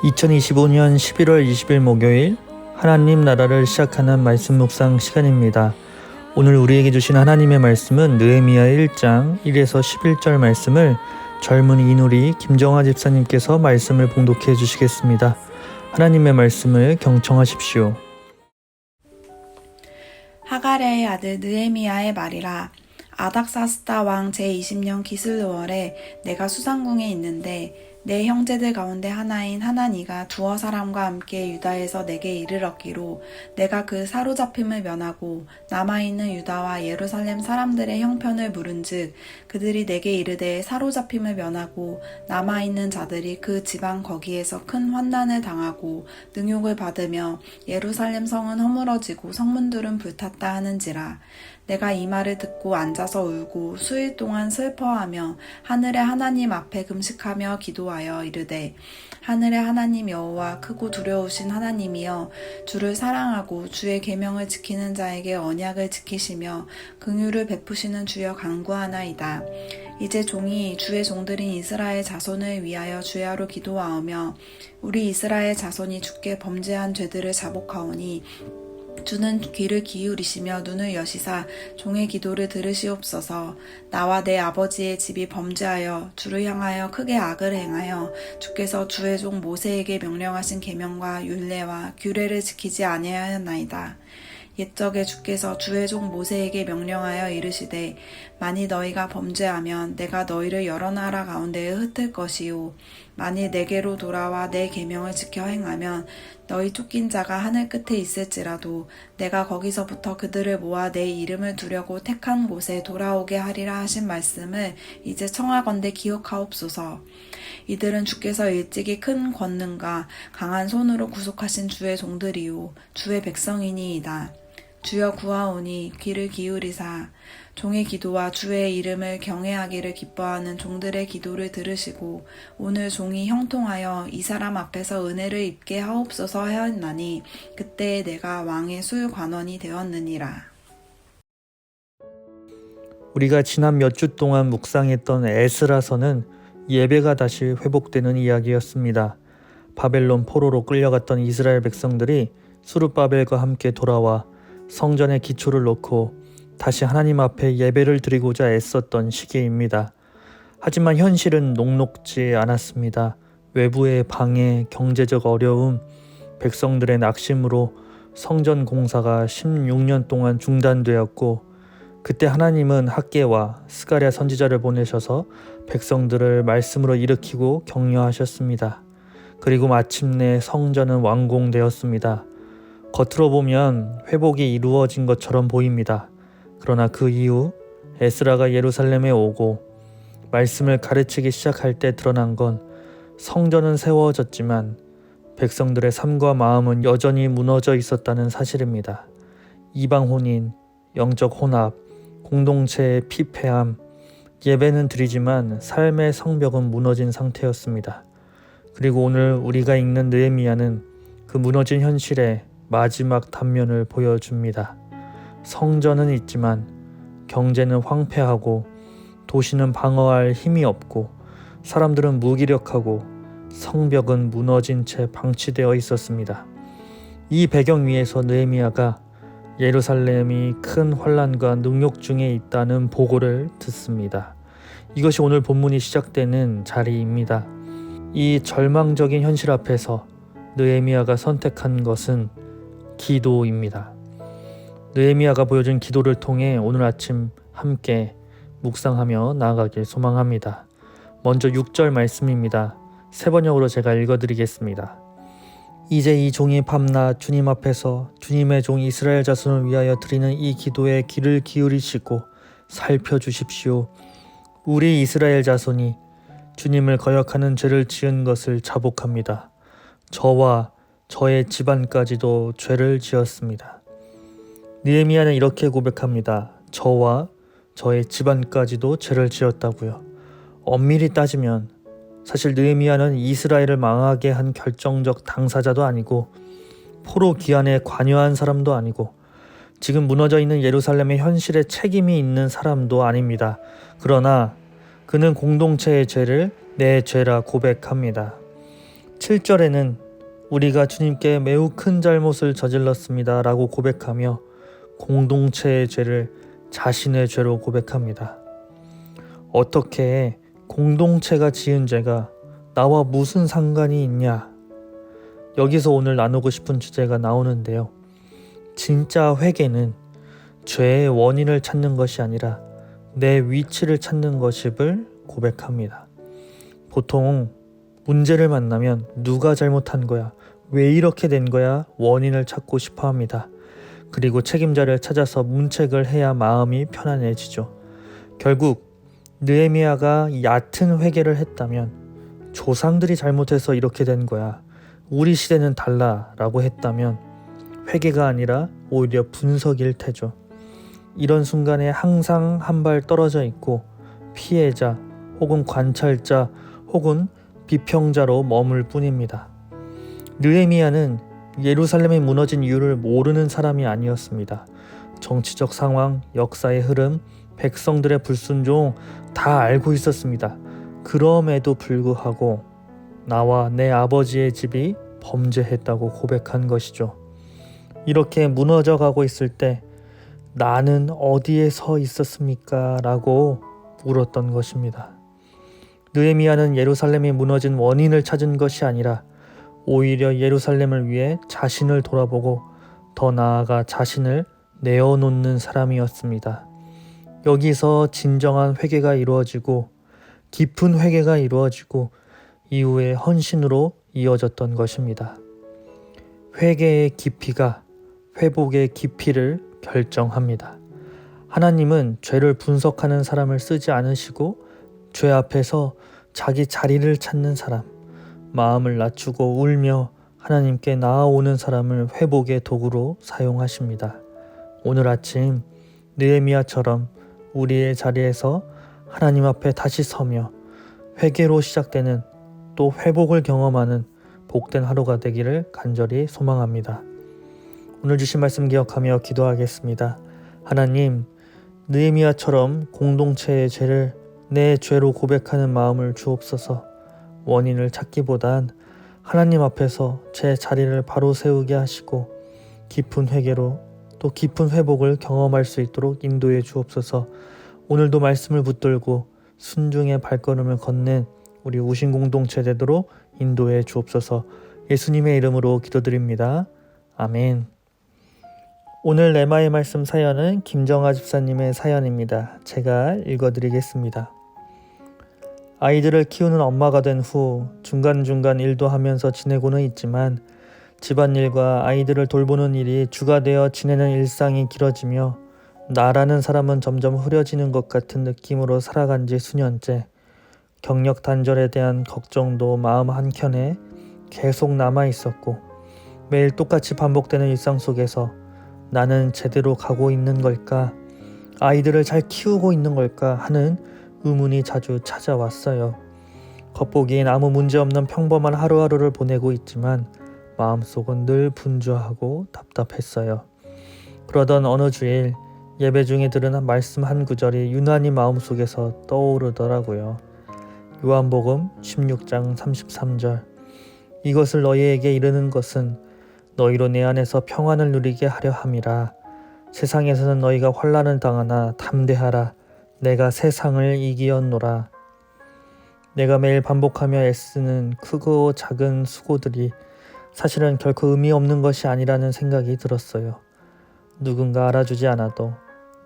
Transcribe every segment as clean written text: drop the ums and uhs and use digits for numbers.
2025년 11월 20일 목요일 하나님 나라를 시작하는 말씀 묵상 시간입니다. 오늘 우리에게 주신 하나님의 말씀은 느헤미야 1장 1에서 11절 말씀을 젊은 이누리 김정아 집사님께서 말씀을 봉독해 주시겠습니다. 하나님의 말씀을 경청하십시오. 하갈의 아들 느헤미야의 말이라. 아닥사스다 왕 제20년 기슬월에 내가 수상궁에 있는데 내 형제들 가운데 하나인 하나니가 두어 사람과 함께 유다에서 내게 이르렀기로 내가 그 사로잡힘을 면하고 남아있는 유다와 예루살렘 사람들의 형편을 물은즉 그들이 내게 이르되 사로잡힘을 면하고 남아있는 자들이 그 지방 거기에서 큰 환난을 당하고 능욕을 받으며 예루살렘 성은 허물어지고 성문들은 불탔다 하는지라. 내가 이 말을 듣고 앉아서 울고 수일 동안 슬퍼하며 하늘의 하나님 앞에 금식하며 기도하여 이르되 하늘의 하나님 여호와 크고 두려우신 하나님이여 주를 사랑하고 주의 계명을 지키는 자에게 언약을 지키시며 긍휼을 베푸시는 주여 간구하나이다. 이제 종이 주의 종들인 이스라엘 자손을 위하여 주야로 기도하오며 우리 이스라엘 자손이 주께 범죄한 죄들을 자복하오니 주는 귀를 기울이시며 눈을 여시사 종의 기도를 들으시옵소서. 나와 내 아버지의 집이 범죄하여 주를 향하여 크게 악을 행하여 주께서 주의 종 모세에게 명령하신 계명과 율례와 규례를 지키지 아니하였나이다. 옛적에 주께서 주의 종 모세에게 명령하여 이르시되 만일 너희가 범죄하면 내가 너희를 여러 나라 가운데에 흩을 것이요 만일 내게로 돌아와 내 계명을 지켜 행하면 너희 쫓긴 자가 하늘 끝에 있을지라도 내가 거기서부터 그들을 모아 내 이름을 두려고 택한 곳에 돌아오게 하리라 하신 말씀을 이제 청하건대 기억하옵소서. 이들은 주께서 일찍이 큰 권능과 강한 손으로 구속하신 주의 종들이요 주의 백성이니이다. 주여 구하오니 귀를 기울이사 종의 기도와 주의 이름을 경외하기를 기뻐하는 종들의 기도를 들으시고 오늘 종이 형통하여 이 사람 앞에서 은혜를 입게 하옵소서 하였나니 그때에 내가 왕의 술관원이 되었느니라. 우리가 지난 몇 주 동안 묵상했던 에스라서는 예배가 다시 회복되는 이야기였습니다. 바벨론 포로로 끌려갔던 이스라엘 백성들이 수르바벨과 함께 돌아와 성전의 기초를 놓고 다시 하나님 앞에 예배를 드리고자 애썼던 시기입니다. 하지만 현실은 녹록지 않았습니다. 외부의 방해, 경제적 어려움, 백성들의 낙심으로 성전 공사가 16년 동안 중단되었고 그때 하나님은 학개와 스가랴 선지자를 보내셔서 백성들을 말씀으로 일으키고 격려하셨습니다. 그리고 마침내 성전은 완공되었습니다. 겉으로 보면 회복이 이루어진 것처럼 보입니다. 그러나 그 이후 에스라가 예루살렘에 오고 말씀을 가르치기 시작할 때 드러난 건 성전은 세워졌지만 백성들의 삶과 마음은 여전히 무너져 있었다는 사실입니다. 이방 혼인, 영적 혼합, 공동체의 피폐함, 예배는 드리지만 삶의 성벽은 무너진 상태였습니다. 그리고 오늘 우리가 읽는 느헤미야는 그 무너진 현실에 마지막 단면을 보여줍니다. 성전은 있지만 경제는 황폐하고 도시는 방어할 힘이 없고 사람들은 무기력하고 성벽은 무너진 채 방치되어 있었습니다. 이 배경 위에서 느헤미야가 예루살렘이 큰 환난과 능욕 중에 있다는 보고를 듣습니다. 이것이 오늘 본문이 시작되는 자리입니다. 이 절망적인 현실 앞에서 느헤미야가 선택한 것은 기도입니다. 느헤미야가 보여준 기도를 통해 오늘 아침 함께 묵상하며 나아가길 소망합니다. 먼저 6절 말씀입니다. 세 번역으로 제가 읽어드리겠습니다. 이제 이 종이 밤낮 주님 앞에서 주님의 종 이스라엘 자손을 위하여 드리는 이 기도에 귀를 기울이시고 살펴주십시오. 우리 이스라엘 자손이 주님을 거역하는 죄를 지은 것을 자복합니다. 저와 저의 집안까지도 죄를 지었습니다. 느헤미야는 이렇게 고백합니다. 저와 저의 집안까지도 죄를 지었다고요. 엄밀히 따지면 사실 느헤미야는 이스라엘을 망하게 한 결정적 당사자도 아니고 포로 귀환에 관여한 사람도 아니고 지금 무너져 있는 예루살렘의 현실에 책임이 있는 사람도 아닙니다. 그러나 그는 공동체의 죄를 내 죄라 고백합니다. 7절에는 우리가 주님께 매우 큰 잘못을 저질렀습니다 라고 고백하며 공동체의 죄를 자신의 죄로 고백합니다. 어떻게 공동체가 지은 죄가 나와 무슨 상관이 있냐? 여기서 오늘 나누고 싶은 주제가 나오는데요. 진짜 회개는 죄의 원인을 찾는 것이 아니라 내 위치를 찾는 것임을 고백합니다. 보통 문제를 만나면 누가 잘못한 거야? 왜 이렇게 된 거야? 원인을 찾고 싶어 합니다. 그리고 책임자를 찾아서 문책을 해야 마음이 편안해지죠. 결국 느헤미야가 얕은 회개를 했다면 조상들이 잘못해서 이렇게 된 거야. 우리 시대는 달라 라고 했다면 회개가 아니라 오히려 분석일 테죠. 이런 순간에 항상 한 발 떨어져 있고 피해자 혹은 관찰자 혹은 비평자로 머물 뿐입니다. 느헤미야는 예루살렘이 무너진 이유를 모르는 사람이 아니었습니다. 정치적 상황, 역사의 흐름, 백성들의 불순종 다 알고 있었습니다. 그럼에도 불구하고 나와 내 아버지의 집이 범죄했다고 고백한 것이죠. 이렇게 무너져가고 있을 때 나는 어디에 서 있었습니까? 라고 물었던 것입니다. 느헤미야는 예루살렘이 무너진 원인을 찾은 것이 아니라 오히려 예루살렘을 위해 자신을 돌아보고 더 나아가 자신을 내어놓는 사람이었습니다. 여기서 진정한 회개가 이루어지고 깊은 회개가 이루어지고 이후에 헌신으로 이어졌던 것입니다. 회개의 깊이가 회복의 깊이를 결정합니다. 하나님은 죄를 분석하는 사람을 쓰지 않으시고 죄 앞에서 자기 자리를 찾는 사람, 마음을 낮추고 울며 하나님께 나아오는 사람을 회복의 도구로 사용하십니다. 오늘 아침 느헤미야처럼 우리의 자리에서 하나님 앞에 다시 서며 회개로 시작되는 또 회복을 경험하는 복된 하루가 되기를 간절히 소망합니다. 오늘 주신 말씀 기억하며 기도하겠습니다. 하나님, 느헤미야처럼 공동체의 죄를 내 죄로 고백하는 마음을 주옵소서. 원인을 찾기보단 하나님 앞에서 제 자리를 바로 세우게 하시고 깊은 회개로 또 깊은 회복을 경험할 수 있도록 인도해 주옵소서. 오늘도 말씀을 붙들고 순종의 발걸음을 걷는 우리 우신 공동체 되도록 인도해 주옵소서. 예수님의 이름으로 기도드립니다. 아멘. 오늘 레마의 말씀 사연은 김정아 집사님의 사연입니다. 제가 읽어드리겠습니다. 아이들을 키우는 엄마가 된 후 중간중간 일도 하면서 지내고는 있지만 집안일과 아이들을 돌보는 일이 주가 되어 지내는 일상이 길어지며 나라는 사람은 점점 흐려지는 것 같은 느낌으로 살아간 지 수년째. 경력 단절에 대한 걱정도 마음 한켠에 계속 남아 있었고 매일 똑같이 반복되는 일상 속에서 나는 제대로 가고 있는 걸까? 아이들을 잘 키우고 있는 걸까? 하는 의문이 자주 찾아왔어요. 겉보기엔 아무 문제 없는 평범한 하루하루를 보내고 있지만 마음속은 늘 분주하고 답답했어요. 그러던 어느 주일 예배 중에 들은 말씀 한 구절이 유난히 마음속에서 떠오르더라고요. 요한복음 16장 33절. 이것을 너희에게 이르는 것은 너희로 내 안에서 평안을 누리게 하려 함이라. 세상에서는 너희가 환난을 당하나 담대하라. 내가 세상을 이기었노라. 내가 매일 반복하며 애쓰는 크고 작은 수고들이 사실은 결코 의미 없는 것이 아니라는 생각이 들었어요. 누군가 알아주지 않아도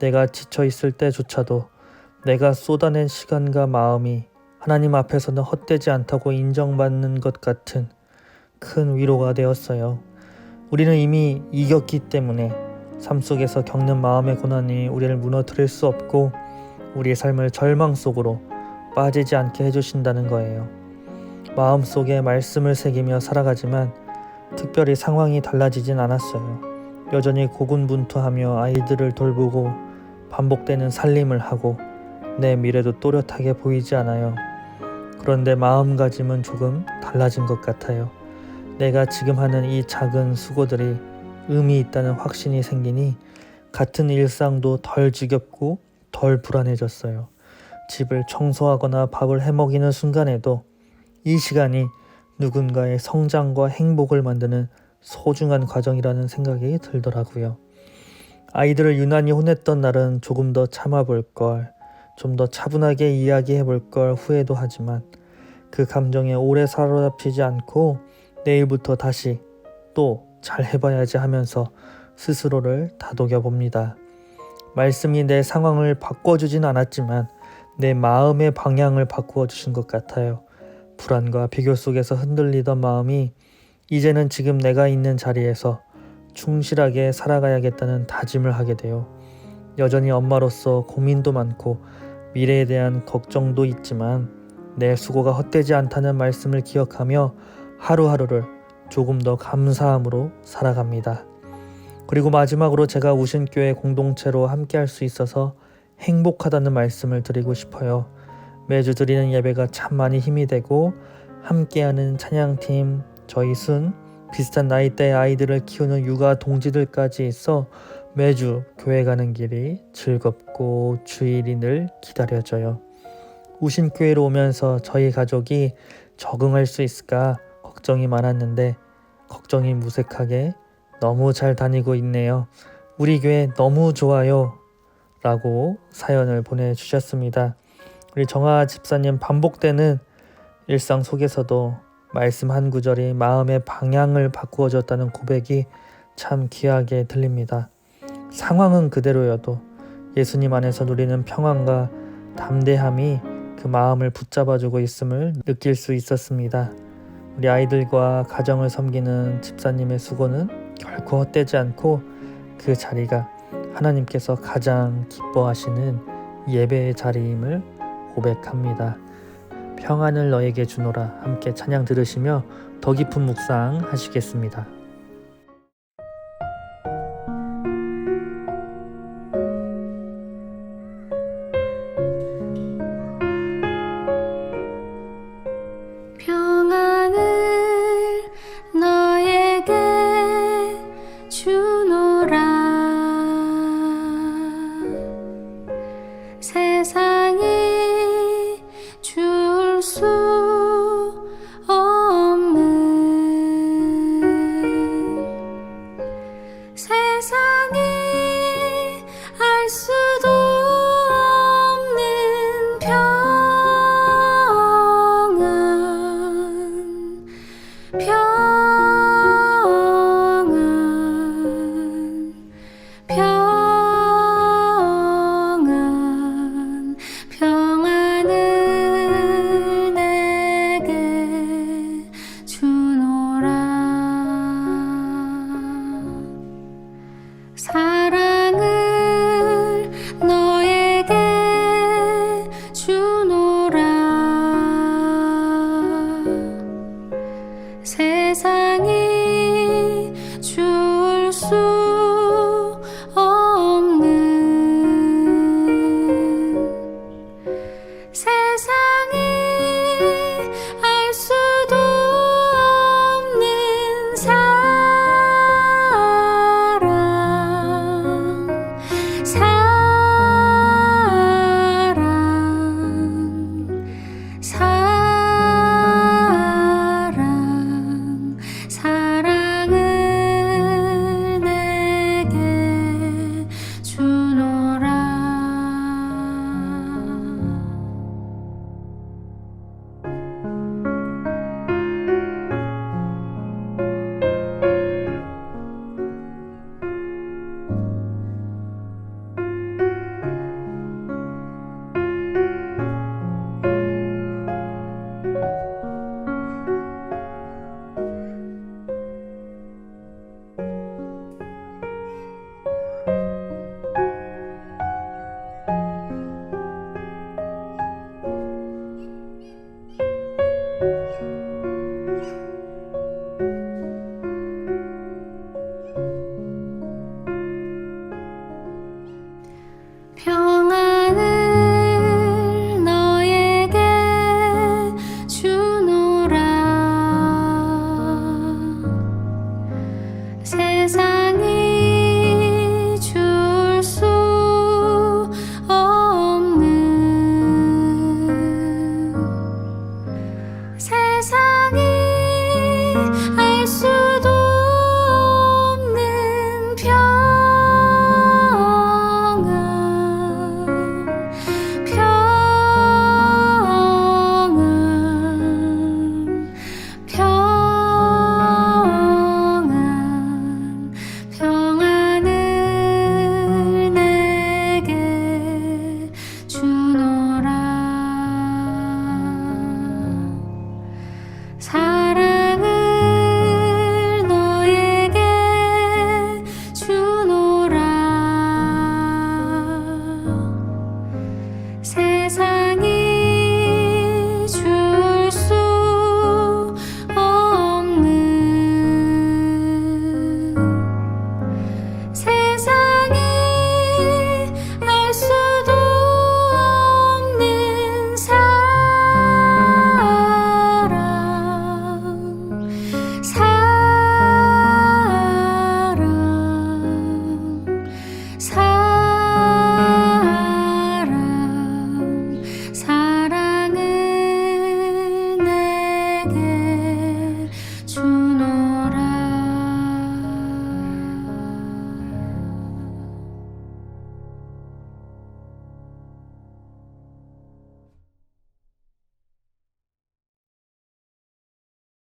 내가 지쳐 있을 때조차도 내가 쏟아낸 시간과 마음이 하나님 앞에서는 헛되지 않다고 인정받는 것 같은 큰 위로가 되었어요. 우리는 이미 이겼기 때문에 삶 속에서 겪는 마음의 고난이 우리를 무너뜨릴 수 없고 우리의 삶을 절망 속으로 빠지지 않게 해주신다는 거예요. 마음속에 말씀을 새기며 살아가지만 특별히 상황이 달라지진 않았어요. 여전히 고군분투하며 아이들을 돌보고 반복되는 살림을 하고 내 미래도 또렷하게 보이지 않아요. 그런데 마음가짐은 조금 달라진 것 같아요. 내가 지금 하는 이 작은 수고들이 의미 있다는 확신이 생기니 같은 일상도 덜 지겹고 덜 불안해졌어요. 집을 청소하거나 밥을 해먹이는 순간에도 이 시간이 누군가의 성장과 행복을 만드는 소중한 과정이라는 생각이 들더라고요. 아이들을 유난히 혼냈던 날은 조금 더 참아볼 걸, 좀 더 차분하게 이야기해 볼 걸 후회도 하지만 그 감정에 오래 사로잡히지 않고 내일부터 다시 또 잘 해봐야지 하면서 스스로를 다독여 봅니다. 말씀이 내 상황을 바꿔주진 않았지만 내 마음의 방향을 바꾸어 주신 것 같아요. 불안과 비교 속에서 흔들리던 마음이 이제는 지금 내가 있는 자리에서 충실하게 살아가야겠다는 다짐을 하게 돼요. 여전히 엄마로서 고민도 많고 미래에 대한 걱정도 있지만 내 수고가 헛되지 않다는 말씀을 기억하며 하루하루를 조금 더 감사함으로 살아갑니다. 그리고 마지막으로 제가 우신교회 공동체로 함께 할 수 있어서 행복하다는 말씀을 드리고 싶어요. 매주 드리는 예배가 참 많이 힘이 되고 함께하는 찬양팀, 저희 비슷한 나이대의 아이들을 키우는 육아 동지들까지 있어 매주 교회 가는 길이 즐겁고 주일이 늘 기다려져요. 우신교회로 오면서 저희 가족이 적응할 수 있을까 걱정이 많았는데 걱정이 무색하게 너무 잘 다니고 있네요. 우리 교회 너무 좋아요 라고 사연을 보내주셨습니다. 우리 정아 집사님, 반복되는 일상 속에서도 말씀 한 구절이 마음의 방향을 바꾸어줬다는 고백이 참 귀하게 들립니다. 상황은 그대로여도 예수님 안에서 누리는 평안과 담대함이 그 마음을 붙잡아주고 있음을 느낄 수 있었습니다. 우리 아이들과 가정을 섬기는 집사님의 수고는 결코 헛되지 않고 그 자리가 하나님께서 가장 기뻐하시는 예배의 자리임을 고백합니다. 평안을 너에게 주노라. 함께 찬양 들으시며 더 깊은 묵상 하시겠습니다. 평안을 너에게 주노라. 세상이 줄 수 없는, 세상이 알 수도 없는 평안을 내게 주노라. 사랑을 너에게 주노라. 세상이